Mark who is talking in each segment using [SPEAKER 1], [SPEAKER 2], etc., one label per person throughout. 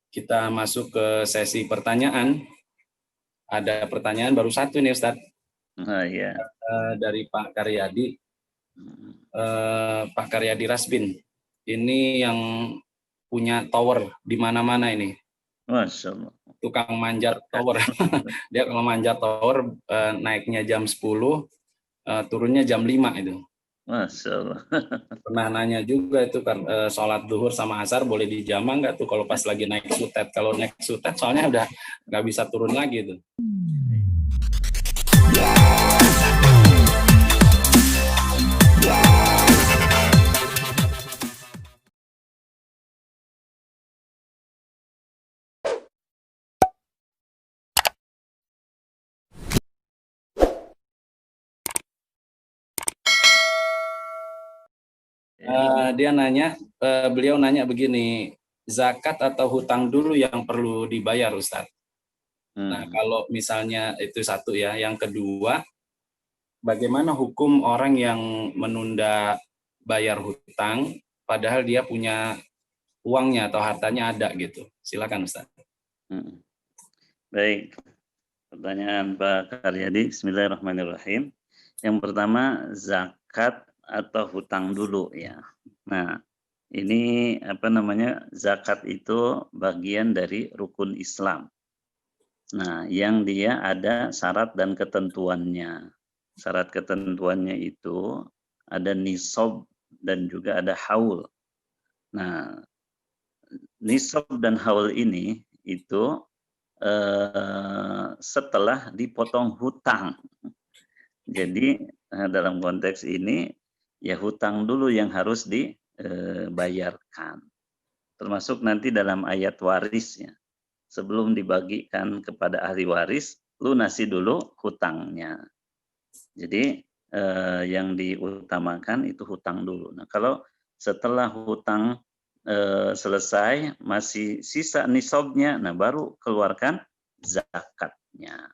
[SPEAKER 1] Kita masuk ke sesi pertanyaan. Ada pertanyaan baru satu nih Ustadz.
[SPEAKER 2] Iya.
[SPEAKER 1] Dari Pak Karyadi. Pak Karyadi Rasbin. Ini yang punya tower di mana-mana ini.
[SPEAKER 2] Masya Allah.
[SPEAKER 1] Tukang manjat tower. Dia kalau manjat tower naiknya jam 10, turunnya jam 5 itu.
[SPEAKER 2] Masya Allah.
[SPEAKER 1] Pernah nanya juga itu kan sholat duhur sama asar boleh dijama nggak tuh kalau pas lagi naik sutet. Kalau naik sutet soalnya udah nggak bisa turun lagi tuh. Beliau nanya begini, zakat atau hutang dulu yang perlu dibayar Ustadz? Nah kalau misalnya itu satu ya, yang kedua, bagaimana hukum orang yang menunda bayar hutang padahal dia punya uangnya atau hartanya ada gitu? Silakan Ustadz.
[SPEAKER 2] Baik, pertanyaan Pak Karyadi. Bismillahirrahmanirrahim. Yang pertama, zakat atau hutang dulu ya. Nah, ini zakat itu bagian dari rukun Islam. Nah, yang dia ada syarat dan ketentuannya. Syarat ketentuannya itu ada nisab dan juga ada haul. Nah, nisab dan haul ini itu setelah dipotong hutang. Jadi dalam konteks ini ya hutang dulu yang harus dibayarkan. Termasuk nanti dalam ayat warisnya. Sebelum dibagikan kepada ahli waris, lunasi dulu hutangnya. Jadi yang diutamakan itu hutang dulu. Nah, kalau setelah hutang selesai, masih sisa nisabnya, nah baru keluarkan zakatnya.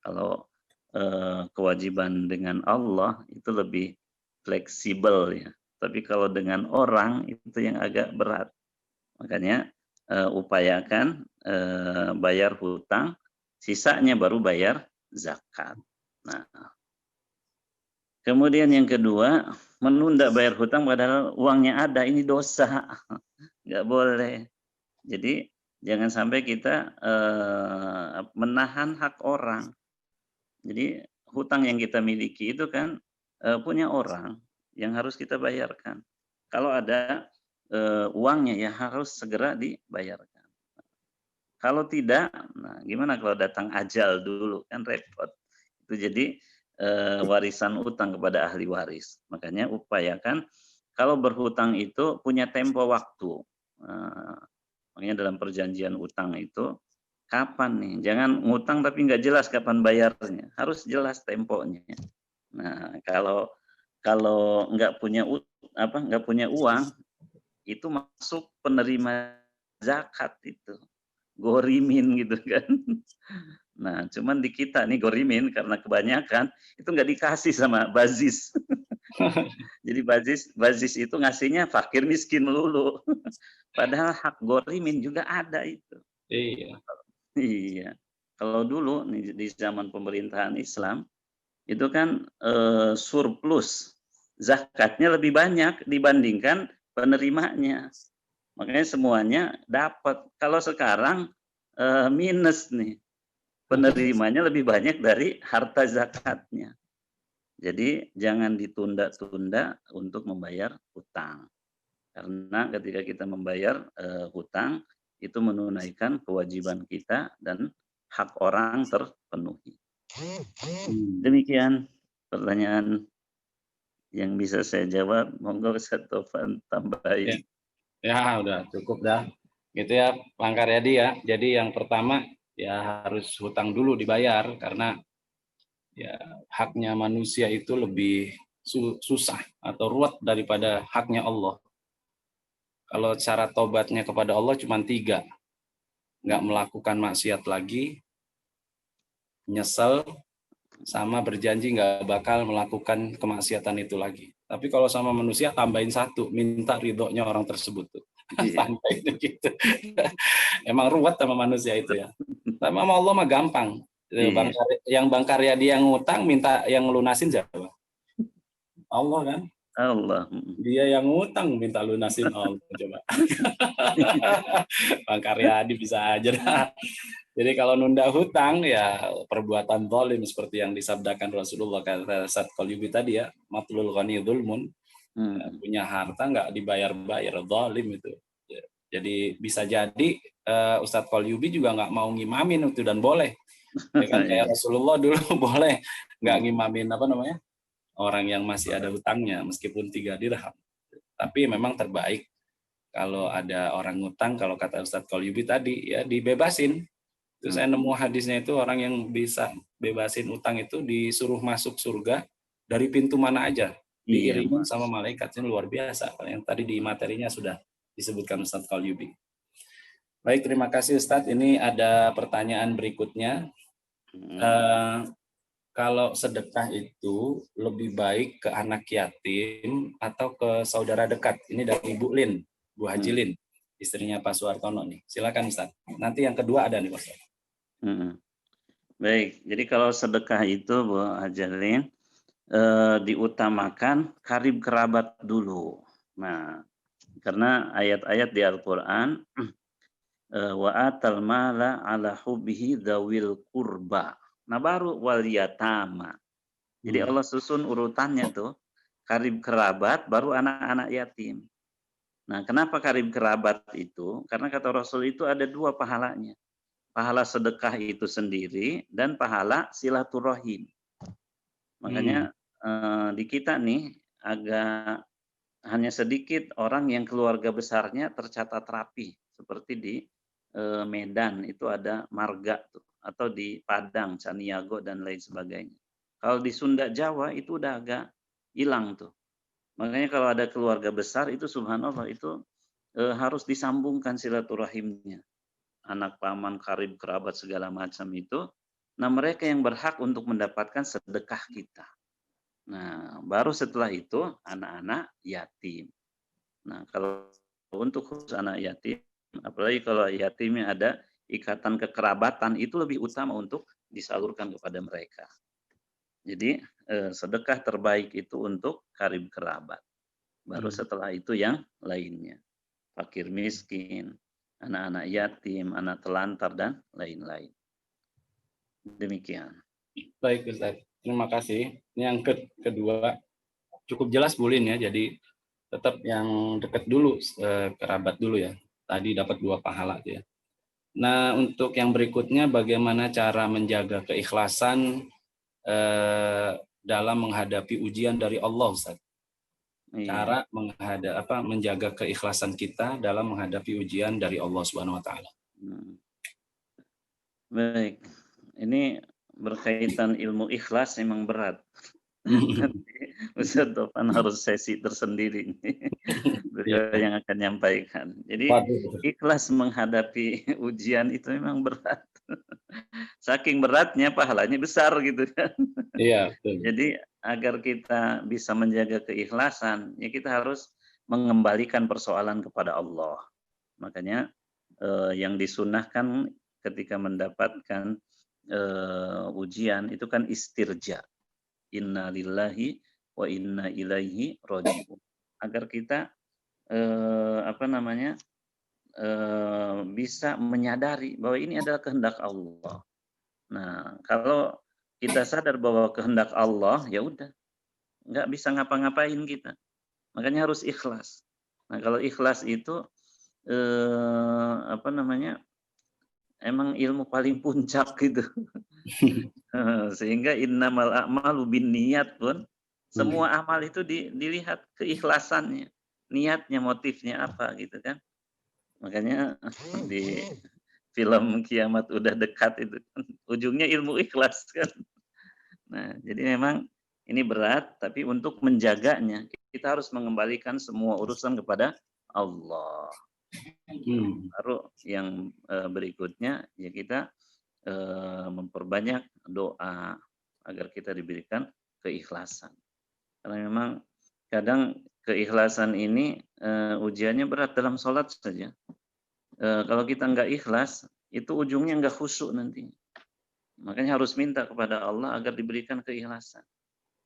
[SPEAKER 2] Kalau kewajiban dengan Allah itu lebih fleksibel ya. Tapi kalau dengan orang itu yang agak berat. Makanya upayakan bayar hutang, sisanya baru bayar zakat. Nah, kemudian yang kedua, menunda bayar hutang padahal uangnya ada, ini dosa. Nggak boleh. Jadi jangan sampai kita menahan hak orang. Jadi hutang yang kita miliki itu kan punya orang yang harus kita bayarkan. Kalau ada uangnya ya harus segera dibayarkan. Kalau tidak, nah gimana kalau datang ajal dulu, kan repot. Itu jadi warisan utang kepada ahli waris. Makanya upayakan kalau berhutang itu punya tempo waktu. Makanya dalam perjanjian utang itu kapan nih? Jangan ngutang tapi nggak jelas kapan bayarnya. Harus jelas temponya. Nah, kalau nggak punya uang itu masuk penerima zakat itu. Gorimin gitu kan. Nah, cuman di kita nih gorimin karena kebanyakan itu nggak dikasih sama bazis. Jadi bazis itu ngasihnya fakir miskin melulu. Padahal hak gorimin juga ada itu.
[SPEAKER 1] Iya.
[SPEAKER 2] Iya. Kalau dulu nih, di zaman pemerintahan Islam itu kan surplus zakatnya lebih banyak dibandingkan penerimanya. Makanya semuanya dapat. Kalau sekarang minus nih. Penerimanya lebih banyak dari harta zakatnya. Jadi jangan ditunda-tunda untuk membayar hutang. Karena ketika kita membayar hutang, itu menunaikan kewajiban kita dan hak orang terpenuhi. Demikian pertanyaan yang bisa saya jawab. Monggo Ustaz Taufan tambahin.
[SPEAKER 1] Ya, udah cukup dah. Gitu ya, Bang Karyadi ya. Jadi yang pertama ya harus hutang dulu dibayar karena ya haknya manusia itu lebih susah atau ruwet daripada haknya Allah. Kalau cara tobatnya kepada Allah cuma 3. Nggak melakukan maksiat lagi, nyesel, sama berjanji nggak bakal melakukan kemaksiatan itu lagi. Tapi kalau sama manusia tambahin 1, minta ridhonya orang tersebut tuh.
[SPEAKER 2] Iya.
[SPEAKER 1] Santai itu gitu. Emang ruwet sama manusia itu ya. Tapi sama Allah mah gampang.
[SPEAKER 2] Iya.
[SPEAKER 1] Bang Karyadi yang ngutang minta yang lunasin siapa? Allah kan.
[SPEAKER 2] Allah. Mhm.
[SPEAKER 1] Dia yang ngutang minta lunasin Allah coba. Bang Karyadi bisa aja dah. Jadi kalau nunda hutang ya perbuatan zalim seperti yang disabdakan Rasulullah kata Sat Qalyubi tadi ya, matlul ghani dzulmun.
[SPEAKER 2] Mhm.
[SPEAKER 1] Punya harta nggak dibayar-bayar, zalim itu. Jadi bisa jadi Ustadz Qalyubi juga nggak mau ngimamin itu dan boleh. Ya kan kayak
[SPEAKER 2] Iya.
[SPEAKER 1] Rasulullah dulu boleh nggak
[SPEAKER 2] Mhm.
[SPEAKER 1] ngimamin apa namanya orang yang masih ada hutangnya meskipun 3 dirham. Tapi memang terbaik kalau ada orang ngutang kalau kata Ustadz Qalyubi tadi ya dibebasin. Itu saya
[SPEAKER 2] Mhm.
[SPEAKER 1] nemu hadisnya itu orang yang bisa bebasin utang itu disuruh masuk surga dari pintu mana aja.
[SPEAKER 2] Iya,
[SPEAKER 1] Diiringin
[SPEAKER 2] Mas.
[SPEAKER 1] sama malaikatnya luar biasa. Yang tadi di materinya sudah disebutkan Ustadz Qalyubi. Baik, terima kasih Ustadz. Ini ada pertanyaan berikutnya.
[SPEAKER 2] Mhm.
[SPEAKER 1] Eh, kalau sedekah itu lebih baik ke anak yatim atau ke saudara dekat? Ini dari Ibu Lin, Bu Haji
[SPEAKER 2] Mhm.
[SPEAKER 1] Lin, istrinya Pak Suartono nih. Silakan Ustadz. Nanti yang kedua ada nih Pak.
[SPEAKER 2] Mhm. Baik, jadi kalau sedekah itu Bu Hajalin, diutamakan karib kerabat dulu. Nah, karena ayat-ayat di Al-Qur'an, wa atal mala ala hubbihi dzawil qurba. Nah, baru wal yatama. Jadi
[SPEAKER 1] Hmm.
[SPEAKER 2] Allah susun urutannya tuh, karib kerabat baru anak-anak yatim. Nah, kenapa karib kerabat itu? Karena kata Rasul itu ada 2 pahalanya. Pahala sedekah itu sendiri dan pahala silaturahim.
[SPEAKER 1] Hmm.
[SPEAKER 2] Makanya, di kita nih agak hanya sedikit orang yang keluarga besarnya tercatat rapi, seperti di, Medan itu ada marga tuh, atau di Padang, Caniago dan lain sebagainya. Kalau di Sunda Jawa itu udah agak hilang tuh. Makanya kalau ada keluarga besar itu subhanallah itu, harus disambungkan silaturahimnya. Anak paman, karib, kerabat segala macam itu, nah mereka yang berhak untuk mendapatkan sedekah kita. Nah, baru setelah itu anak-anak yatim. Nah, kalau untuk khusus anak yatim, apalagi kalau yatimnya ada ikatan kekerabatan, itu lebih utama untuk disalurkan kepada mereka. Jadi, sedekah terbaik itu untuk karib kerabat. Baru
[SPEAKER 1] Hmm.
[SPEAKER 2] setelah itu yang lainnya. Fakir miskin, anak-anak yatim, anak telantar, dan lain-lain. Demikian.
[SPEAKER 1] Baik Ustaz, terima kasih. Ini yang kedua cukup jelas Bulin ya. Jadi tetap yang dekat dulu, kerabat dulu ya. Tadi dapat 2 pahala tuh ya. Nah untuk yang berikutnya bagaimana cara menjaga keikhlasan dalam menghadapi ujian dari Allah Ustaz?
[SPEAKER 2] Iya.
[SPEAKER 1] Cara menjaga keikhlasan kita dalam menghadapi ujian dari Allah Subhanahu Wa Taala.
[SPEAKER 2] Hmm. Baik. Ini berkaitan ilmu ikhlas memang berat. Nanti Ustadz Topan harus sesi tersendiri nih. Beliau
[SPEAKER 1] Iya.
[SPEAKER 2] yang akan nyampaikan. Jadi
[SPEAKER 1] Waduh.
[SPEAKER 2] ikhlas menghadapi ujian itu memang berat. Saking beratnya pahalanya besar gitu kan.
[SPEAKER 1] Iya betul.
[SPEAKER 2] Jadi agar kita bisa menjaga keikhlasan, ya kita harus mengembalikan persoalan kepada Allah. Makanya yang disunahkan ketika mendapatkan ujian itu kan istirja. Inna lillahi wa inna ilaihi raji'un. Agar kita bisa menyadari bahwa ini adalah kehendak Allah. Nah, kalau kita sadar bahwa kehendak Allah, ya udah, nggak bisa ngapa-ngapain kita. Makanya harus ikhlas. Nah, kalau ikhlas itu emang ilmu paling puncak gitu. Sehingga innamal a'malu binniyat pun
[SPEAKER 1] Hmm.
[SPEAKER 2] semua amal itu dilihat keikhlasannya, niatnya, motifnya apa gitu kan. Makanya di film Kiamat Udah Dekat itu kan ujungnya ilmu ikhlas kan. Nah, jadi memang ini berat tapi untuk menjaganya kita harus mengembalikan semua urusan kepada Allah.
[SPEAKER 1] Hmm.
[SPEAKER 2] Baru yang berikutnya ya kita memperbanyak doa agar kita diberikan keikhlasan. Karena memang kadang keikhlasan ini ujiannya berat dalam sholat saja. Kalau kita nggak ikhlas, itu ujungnya nggak khusyuk nanti. Makanya harus minta kepada Allah agar diberikan keikhlasan.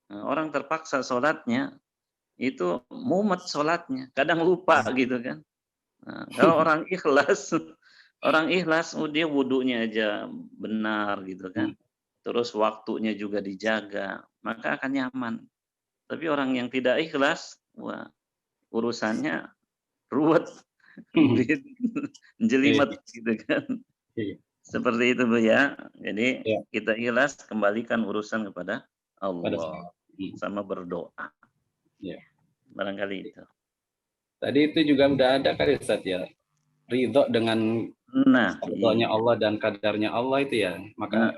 [SPEAKER 2] Orang terpaksa sholatnya, itu mumet sholatnya, kadang lupa gitu kan. Kalau orang ikhlas, orang ikhlas, dia wudunya aja benar gitu kan. Terus waktunya juga dijaga, maka akan nyaman. Tapi orang yang tidak ikhlas, wah urusannya ruwet, jelimet gitu kan. Seperti itu Bu ya. Jadi kita ikhlas, kembalikan urusan kepada Allah sama berdoa. Barangkali itu.
[SPEAKER 1] Tadi itu juga udah ada kali Ustaz ya. Ridho dengan ridhonya Allah dan kadarnya Allah itu ya. Maka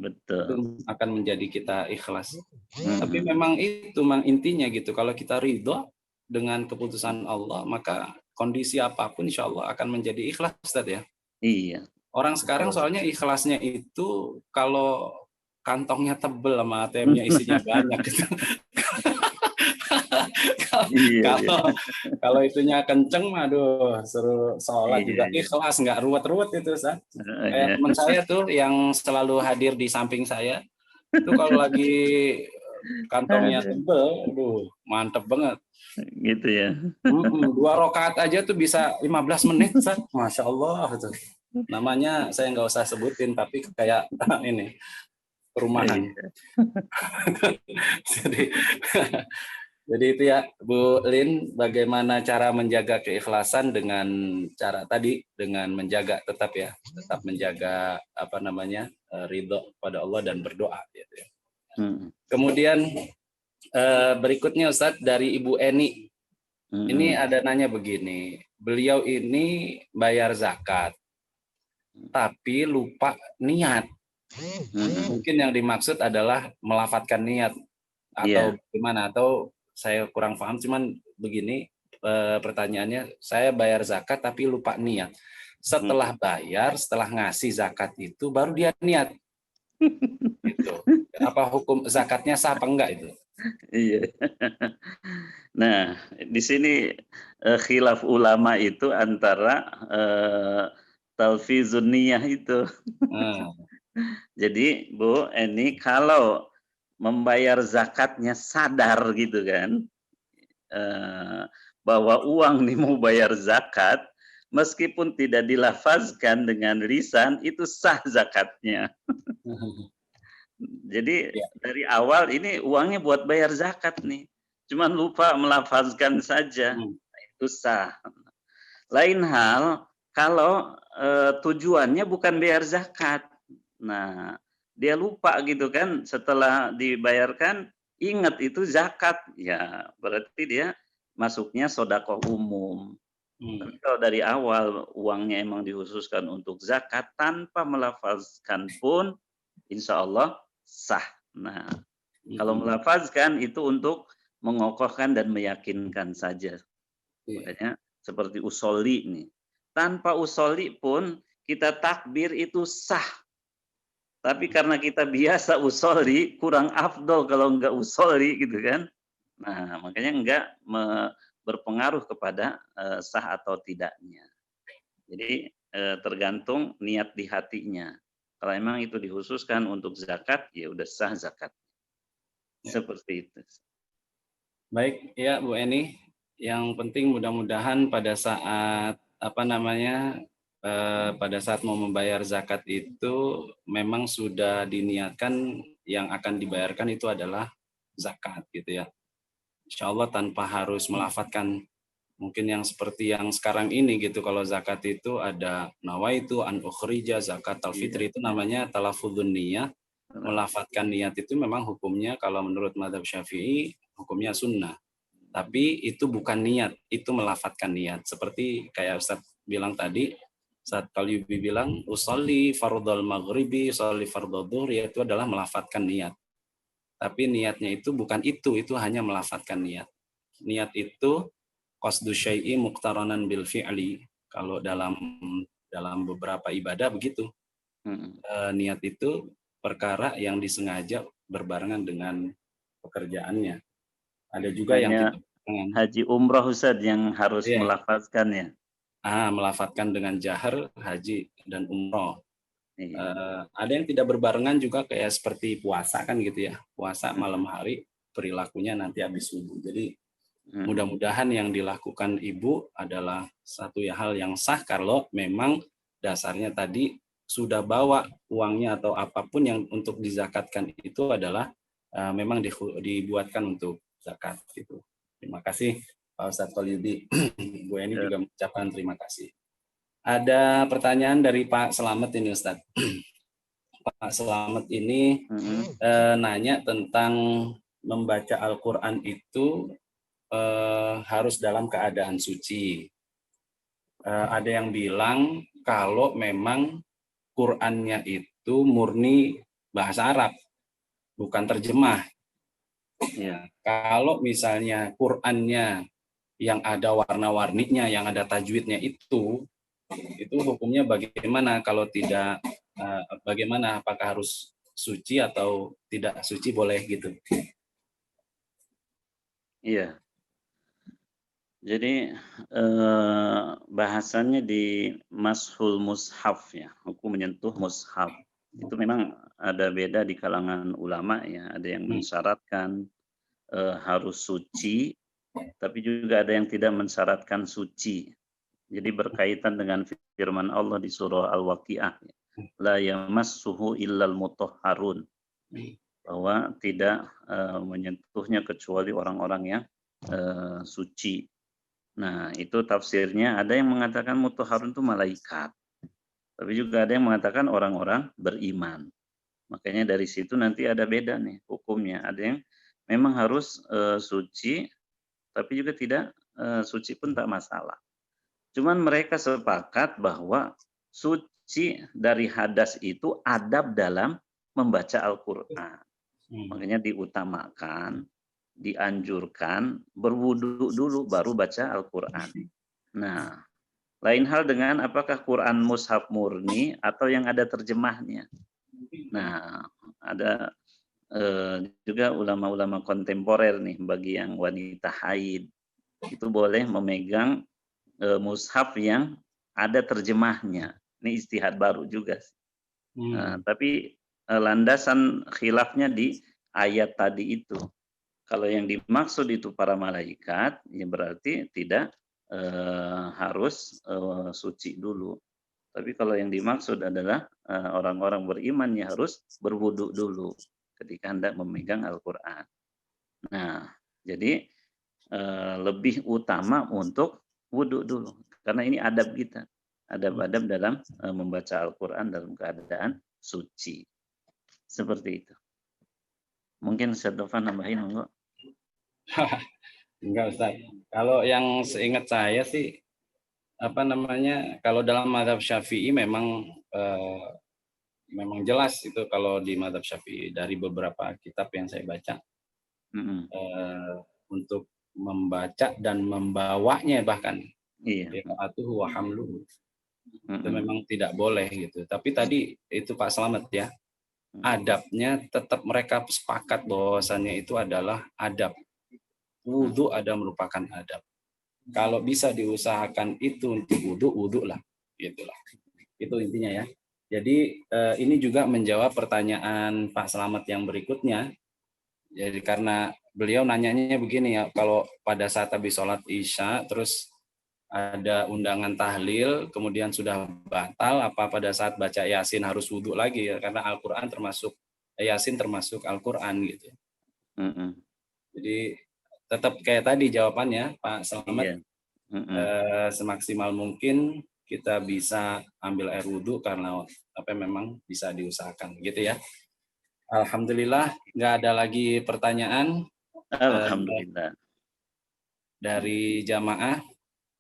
[SPEAKER 2] betul.
[SPEAKER 1] itu akan menjadi kita ikhlas. Tapi memang itu memang intinya gitu. Kalau kita ridho dengan keputusan Allah, maka kondisi apapun insya Allah akan menjadi ikhlas Ustaz ya.
[SPEAKER 2] Iya.
[SPEAKER 1] Orang sekarang soalnya ikhlasnya itu kalau kantongnya tebel sama ATM-nya isinya banyak gitu. Kalau itunya kenceng, aduh, suruh sholat juga ikhlas, nggak ruwet-ruwet itu, Ustaz. Kayak teman saya tuh yang selalu hadir di samping saya, itu kalau lagi kantongnya tebel, aduh, mantep banget.
[SPEAKER 2] Gitu ya.
[SPEAKER 1] 2 rakaat aja tuh bisa 15 menit, Ustaz. Masya Allah tuh. Namanya saya nggak usah sebutin, tapi kayak ini perumahan. Jadi itu ya Bu Lin, bagaimana cara menjaga keikhlasan dengan cara tadi, dengan menjaga tetap menjaga ridho pada Allah dan berdoa. Gitu ya. Kemudian berikutnya Ustadz dari Ibu Eni, ini ada nanya begini, beliau ini bayar zakat, tapi lupa niat. Mungkin yang dimaksud adalah melafatkan niat atau gimana, atau saya kurang paham, cuman begini pertanyaannya, saya bayar zakat tapi lupa niat. Setelah bayar, setelah ngasih zakat itu baru dia niat. Gitu. Apa hukum zakatnya sah apa enggak itu?
[SPEAKER 2] Iya. Nah, di sini khilaf ulama itu antara talfizun niyah itu. Jadi Bu Eni, kalau membayar zakatnya sadar gitu kan, bahwa uang nih mau bayar zakat, meskipun tidak dilafazkan dengan lisan, itu sah zakatnya. Jadi dari awal ini uangnya buat bayar zakat nih, cuman lupa melafazkan saja, itu sah. Lain hal kalau tujuannya bukan bayar zakat, nah dia lupa gitu kan, setelah dibayarkan ingat itu zakat, ya berarti dia masuknya sedekah umum. Tapi kalau dari awal uangnya emang dikhususkan untuk zakat tanpa melafazkan pun, insya Allah sah. Nah, kalau melafazkan itu untuk mengokohkan dan meyakinkan saja. Makanya seperti usolli nih. Tanpa usolli pun kita takbir itu sah. Tapi karena kita biasa usolli, kurang afdol kalau enggak usolli gitu kan. Nah, makanya enggak berpengaruh kepada sah atau tidaknya. Jadi tergantung niat di hatinya. Kalau emang itu dikhususkan untuk zakat, ya udah sah zakat. Seperti itu.
[SPEAKER 1] Baik, ya Bu Eni. Yang penting mudah-mudahan pada saat pada saat mau membayar zakat itu memang sudah diniatkan yang akan dibayarkan itu adalah zakat gitu ya. Insya Allah tanpa harus melafatkan, mungkin yang seperti yang sekarang ini gitu, kalau zakat itu ada nawaitu an ukhrija zakat al-fitri, itu namanya talafudun niyah. Melafatkan niat itu memang hukumnya kalau menurut mazhab Syafi'i hukumnya sunnah. Tapi itu bukan niat, itu melafatkan niat. Seperti kayak Ustaz bilang tadi, saat Qalyubi bilang usolli fardhal maghribi, usolli fardhal dhuhr, itu adalah melafatkan niat. Tapi niatnya itu bukan itu hanya melafatkan niat. Niat itu qasdu syai'i muqtaranan bil fi'li. Kalau dalam beberapa ibadah begitu. Niat itu perkara yang disengaja berbarengan dengan pekerjaannya. Ada juga yang tidak
[SPEAKER 2] haji umroh Ustaz yang harus
[SPEAKER 1] Iya.
[SPEAKER 2] melafazkan ya.
[SPEAKER 1] Melafatkan dengan jahar, haji dan umroh.
[SPEAKER 2] Iya.
[SPEAKER 1] Ada yang tidak berbarengan juga kayak seperti puasa kan gitu ya. Puasa
[SPEAKER 2] Mm,
[SPEAKER 1] malam hari, perilakunya nanti habis subuh. Jadi
[SPEAKER 2] mm,
[SPEAKER 1] mudah-mudahan yang dilakukan ibu adalah satu hal yang sah kalau memang dasarnya tadi sudah bawa uangnya atau apapun yang untuk dizakatkan itu adalah memang dibuatkan untuk zakat gitu. Terima kasih Pak Ustadz Khalidi. Bu Eni
[SPEAKER 2] ya.
[SPEAKER 1] juga mengucapkan terima kasih. Ada pertanyaan dari Pak Selamet ini Ustadz. Pak Selamet ini
[SPEAKER 2] Mm,
[SPEAKER 1] nanya tentang membaca Al-Quran itu harus dalam keadaan suci. Ada yang bilang kalau memang Qurannya itu murni bahasa Arab, bukan terjemah.
[SPEAKER 2] Iya.
[SPEAKER 1] Kalau misalnya Qurannya yang ada warna-warninya, yang ada tajwidnya itu hukumnya bagaimana? Kalau tidak, bagaimana? Apakah harus suci atau tidak suci boleh gitu?
[SPEAKER 2] Iya. Jadi bahasannya di mashul mushaf ya, hukum menyentuh mushaf. Itu memang ada beda di kalangan ulama ya, ada yang mensyaratkan harus suci, tapi juga ada yang tidak mensyaratkan suci. Jadi berkaitan dengan firman Allah di surah Al-Waqiah, la yamassuhu illal mutahharun, bahwa tidak menyentuhnya kecuali orang-orang yang suci. Nah, itu tafsirnya ada yang mengatakan mutahharun itu malaikat. Tapi juga ada yang mengatakan orang-orang beriman. Makanya dari situ nanti ada beda nih hukumnya. Ada yang memang harus suci, tapi juga tidak suci pun tak masalah. Cuman mereka sepakat bahwa suci dari hadas itu adab dalam membaca Al-Quran. Makanya diutamakan, dianjurkan berwudu dulu baru baca Al-Quran. Nah, lain hal dengan apakah Quran mushaf murni atau yang ada terjemahnya. Nah, ada juga ulama-ulama kontemporer nih bagi yang wanita haid itu boleh memegang mushaf yang ada terjemahnya. Ini istihad baru juga. Tapi landasan khilafnya di ayat tadi itu. Kalau yang dimaksud itu para malaikat, ya berarti tidak harus suci dulu. Tapi kalau yang dimaksud adalah orang-orang beriman yang harus berwudu dulu ketika hendak memegang Al-Quran. Nah, jadi lebih utama untuk wudu dulu. Karena ini adab kita. Adab-adab dalam membaca Al-Quran dalam keadaan suci. Seperti itu. Mungkin Ustaz Dofan nambahin, enggak?
[SPEAKER 1] Enggak Ustaz. Kalau yang seingat saya sih apa namanya, kalau dalam mazhab Syafi'i memang memang jelas itu kalau di mazhab Syafi'i dari beberapa kitab yang saya baca untuk membaca dan membawanya bahkan
[SPEAKER 2] Iya.
[SPEAKER 1] qira'atuhu wa hamluhu itu memang tidak boleh gitu. Tapi tadi itu Pak Slamet ya, adabnya tetap mereka sepakat bahwasannya itu adalah adab. Wudhu ada merupakan adab. Kalau bisa diusahakan itu untuk wudhu lah, gitulah. Itu intinya ya. Jadi ini juga menjawab pertanyaan Pak Slamet yang berikutnya. Jadi karena beliau nanyanya begini ya, kalau pada saat habis sholat Isya terus ada undangan tahlil, kemudian sudah batal, apa pada saat baca Yasin harus wudhu lagi ya, karena Al-Quran termasuk Yasin termasuk Al-Quran gitu. Jadi tetap kayak tadi jawabannya Pak Selamat, semaksimal mungkin kita bisa ambil air wudhu karena apa memang bisa diusahakan gitu ya. Alhamdulillah nggak ada lagi pertanyaan.
[SPEAKER 2] Alhamdulillah.
[SPEAKER 1] Dari jamaah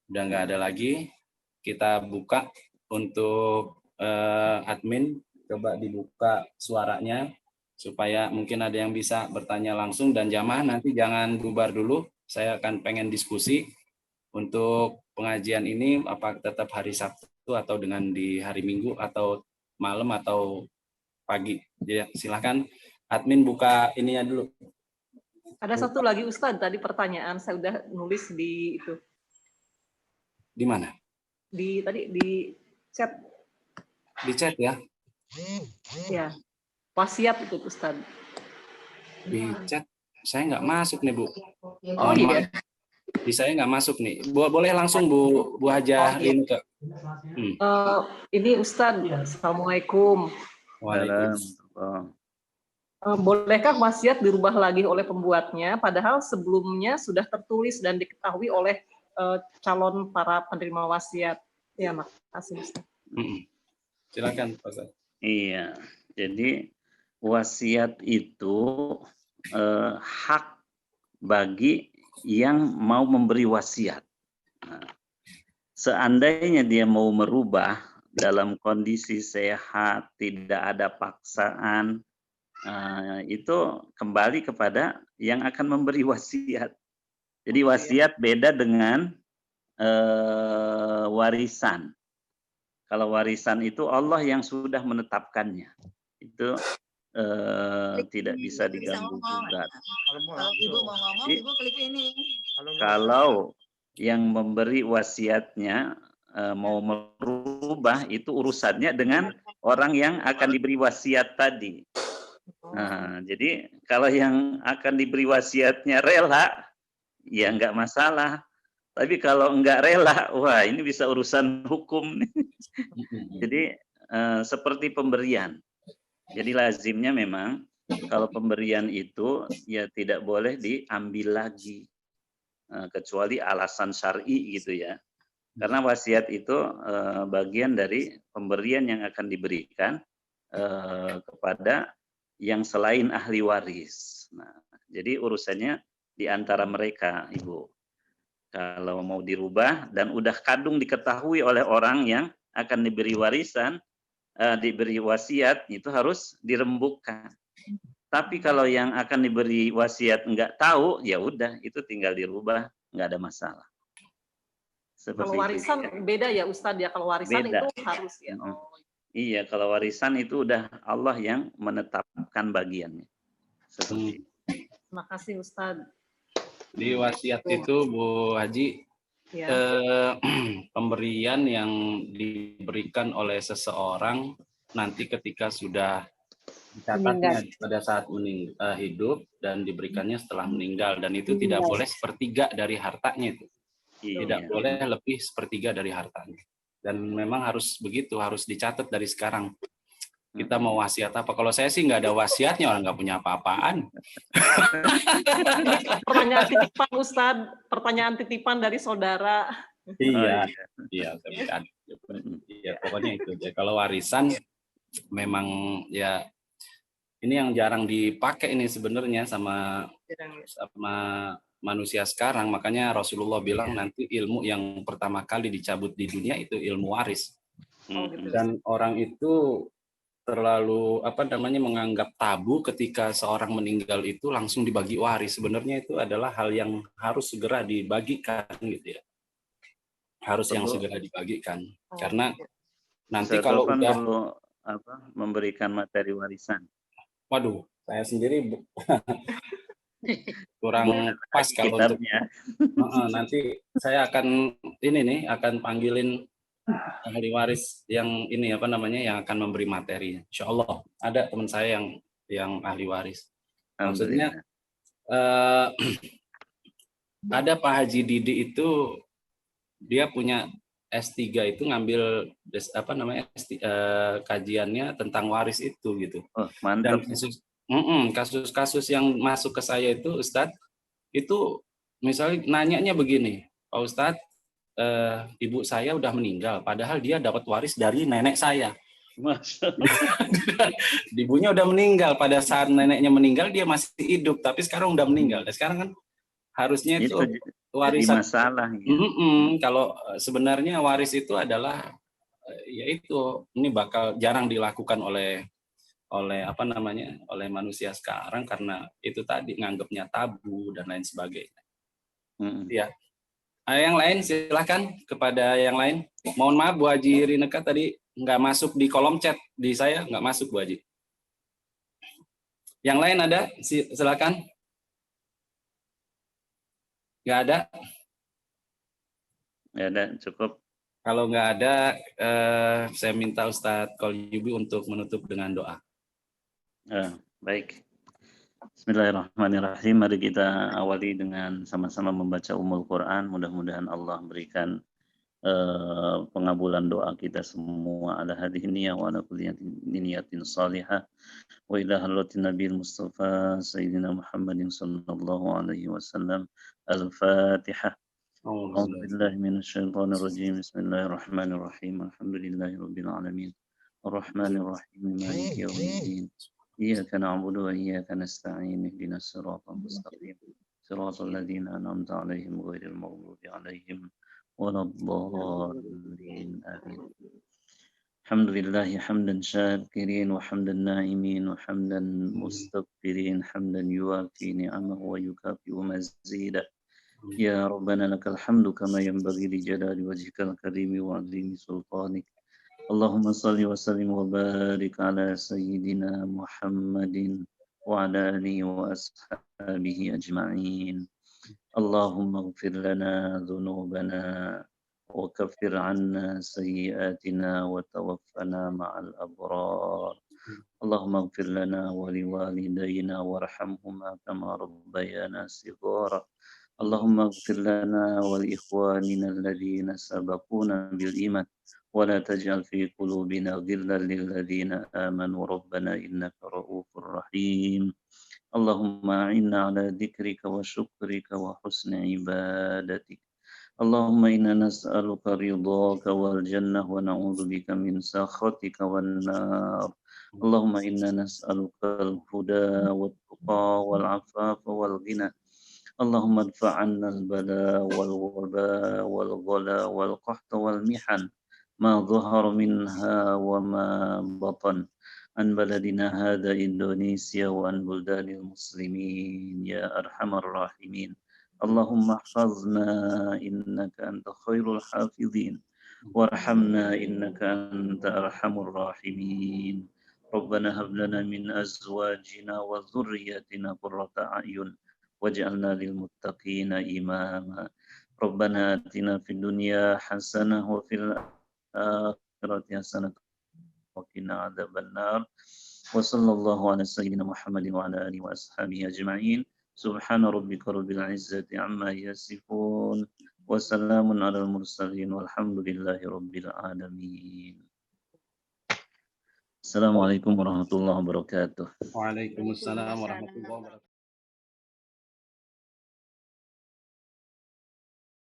[SPEAKER 1] udah nggak ada lagi. Kita buka untuk admin, coba dibuka suaranya supaya mungkin ada yang bisa bertanya langsung, dan jamaah nanti jangan bubar dulu. Saya akan pengen diskusi untuk pengajian ini apa tetap hari Sabtu atau dengan di hari Minggu atau malam atau pagi. Ya, silakan admin buka ininya dulu.
[SPEAKER 3] Ada satu lagi Ustadz, tadi pertanyaan saya udah nulis di itu.
[SPEAKER 1] Di mana?
[SPEAKER 3] Tadi di chat.
[SPEAKER 1] Di chat ya?
[SPEAKER 3] Ya, wasiat itu Ustadz.
[SPEAKER 1] Di chat saya nggak masuk nih Bu.
[SPEAKER 3] Oh iya.
[SPEAKER 1] Di saya nggak masuk nih. Boleh langsung Bu Hajah Rinka.
[SPEAKER 3] Ini Ustadz, Assalamualaikum.
[SPEAKER 1] Waalaikumsalam.
[SPEAKER 3] Bolehkah wasiat dirubah lagi oleh pembuatnya, padahal sebelumnya sudah tertulis dan diketahui oleh calon para penerima wasiat? Ya, makasih Ustaz.
[SPEAKER 1] Silakan Pak Ustaz.
[SPEAKER 2] Iya, jadi wasiat itu hak bagi yang mau memberi wasiat. Nah, seandainya dia mau merubah dalam kondisi sehat, tidak ada paksaan, itu kembali kepada yang akan memberi wasiat. Jadi wasiat beda dengan warisan. Kalau warisan itu Allah yang sudah menetapkannya. Itu tidak bisa diganggu gugat.
[SPEAKER 4] Kalau Ibu mau ngomong, Ibu klik ini.
[SPEAKER 2] Kalau yang memberi wasiatnya mau merubah, itu urusannya dengan orang yang akan diberi wasiat tadi. Nah, jadi kalau yang akan diberi wasiatnya rela, ya nggak masalah. Tapi kalau nggak rela, wah ini bisa urusan hukum. Jadi seperti pemberian. Jadi lazimnya memang kalau pemberian itu ya tidak boleh diambil lagi. Kecuali alasan syar'i gitu ya. Karena wasiat itu bagian dari pemberian yang akan diberikan kepada yang selain ahli waris. Nah, jadi urusannya di antara mereka, Ibu. Kalau mau dirubah dan udah kadung diketahui oleh orang yang akan diberi warisan, diberi wasiat, itu harus dirembukkan. Tapi kalau yang akan diberi wasiat nggak tahu, ya udah itu tinggal dirubah, nggak ada masalah.
[SPEAKER 3] Seperti kalau warisan itu, beda ya Ustadz ya, kalau warisan beda. Itu harus ya.
[SPEAKER 2] Iya, kalau warisan itu udah Allah yang menetapkan bagiannya. Seperti
[SPEAKER 3] Terima kasih Ustadz.
[SPEAKER 1] Di wasiat itu Bu Haji, ya. Pemberian yang diberikan oleh seseorang nanti ketika sudah dicatatnya pada saat hidup dan diberikannya setelah meninggal, dan itu tidak boleh sepertiga dari hartanya itu. Tidak boleh lebih sepertiga dari hartanya. Dan memang harus begitu, harus dicatat dari sekarang. Kita mau wasiat apa? Kalau saya sih nggak ada wasiatnya, orang nggak punya apa-apaan.
[SPEAKER 3] Pertanyaan titipan Ustadz, pertanyaan titipan dari saudara.
[SPEAKER 1] Iya, pokoknya itu. Ya, kalau warisan memang ya ini yang jarang dipakai ini sebenarnya sama manusia sekarang. Makanya Rasulullah bilang nanti ilmu yang pertama kali dicabut di dunia itu ilmu waris. Dan orang itu terlalu menganggap tabu ketika seorang meninggal itu langsung dibagi waris. Sebenarnya itu adalah hal yang harus segera dibagikan gitu ya. Harus yang segera dibagikan. Karena nanti kalau udah
[SPEAKER 2] memberikan materi warisan.
[SPEAKER 1] Waduh, saya sendiri kurang pas kalau kitabnya. Untuk nanti saya akan akan panggilin ahli waris yang yang akan memberi materi. Insya Allah ada teman saya yang ahli waris. Maksudnya ada Pak Haji Didi itu dia punya S3 itu ngambil kajiannya tentang waris itu gitu.
[SPEAKER 2] Oh, mantap.
[SPEAKER 1] Dan kasus-kasus yang masuk ke saya itu Ustadz, itu misalnya nanyanya begini, Pak Ustadz, ibu saya udah meninggal, padahal dia dapat waris dari nenek saya. Ibunya udah meninggal, pada saat neneknya meninggal dia masih hidup, tapi sekarang udah meninggal. Dan sekarang kan harusnya itu warisan
[SPEAKER 2] masalah. Ya.
[SPEAKER 1] Kalau sebenarnya waris itu adalah yaitu ini bakal jarang dilakukan oleh manusia sekarang karena itu tadi nganggapnya tabu dan lain sebagainya. Ya. Yang lain silakan kepada yang lain. Mohon maaf Bu Haji Rineka tadi nggak masuk di kolom chat di saya, nggak masuk Bu Haji. Yang lain ada silakan. Nggak ada.
[SPEAKER 2] Ya ada, cukup.
[SPEAKER 1] Kalau nggak ada, saya minta Ustadz Qolyubi untuk menutup dengan doa.
[SPEAKER 2] Baik. Bismillahirrahmanirrahim. Mari kita awali dengan sama-sama membaca Ummul Quran. Mudah-mudahan Allah berikan pengabulan doa kita semua ala hadhihi niyah wa ala kulli niyatin salihah wa ila hadratin Nabil Mustafa Sayyidina Muhammadin sallallahu alaihi wasallam. Al-Fatihah. A'udzu billahi minasyaitonir rajim. Bismillahirrahmanirrahim. Alhamdulillahirabbil alamin. Arrahmanir rahim. Maliki yaumiddin. إياك نعبد وإياك نستعين اهدنا الصراط المستقيم صراط الذين أنعمت عليهم غير المغضوب عليهم ولا الضالين آمين. الحمد لله حمدا شاكرين وحمدا ناعمين وحمدا مستغفرين حمدا يوافي نعمه ويكافئ مزيدا. يا ربنا لك الحمد كما ينبغي لجلال وجهك الكريم وعظيم سلطانك. اللهم صل وسلم وبارك على سيدنا محمد وعلى آله وأصحابه أجمعين. اللهم اغفر لنا ذنوبنا وكفر عنا سيئاتنا وتوفنا مع الأبرار. اللهم اغفر لنا ولوالدينا وارحمهما كما ربيانا صغارا. اللهم اغفر لنا ولإخواننا الذين سبقونا بالإيمان ولا تجعل في قلوبنا غلا للذين آمنوا ربنا إنك رؤوف رحيم. اللهم أعنا على ذكرك وشكرك وحسن عبادتك. اللهم إنا نسألك رضاك والجنة ونعوذ بك من سخطك والنار. اللهم إنا نسألك الهدى والتقى والعفاف والغنى. اللهم ادفع عنا البلاء والوباء والغلا والقحط والمحن ما ظهر منها وما بطن عن بلدنا هذا إندونيسيا وعن بلدان المسلمين يا أرحم الراحمين. اللهم احفظنا إنك أنت خير الحافظين وارحمنا إنك أنت أرحم الراحمين. ربنا هب لنا من أزواجنا وذرياتنا قرة أعين واجعلنا للمتقين إماما. ربنا آتنا في الدنيا حسنة وفي الآخرة حسنة وقنا عذاب النار. وصلى الله على سيدنا محمد وعلى آله وأصحابه أجمعين. سبحان ربك رب العزة عما يصفون وسلام على المرسلين والحمد لله رب العالمين. السلام عليكم ورحمة الله وبركاته.
[SPEAKER 1] Waalaikumsalam warahmatullahi wabarakatuh.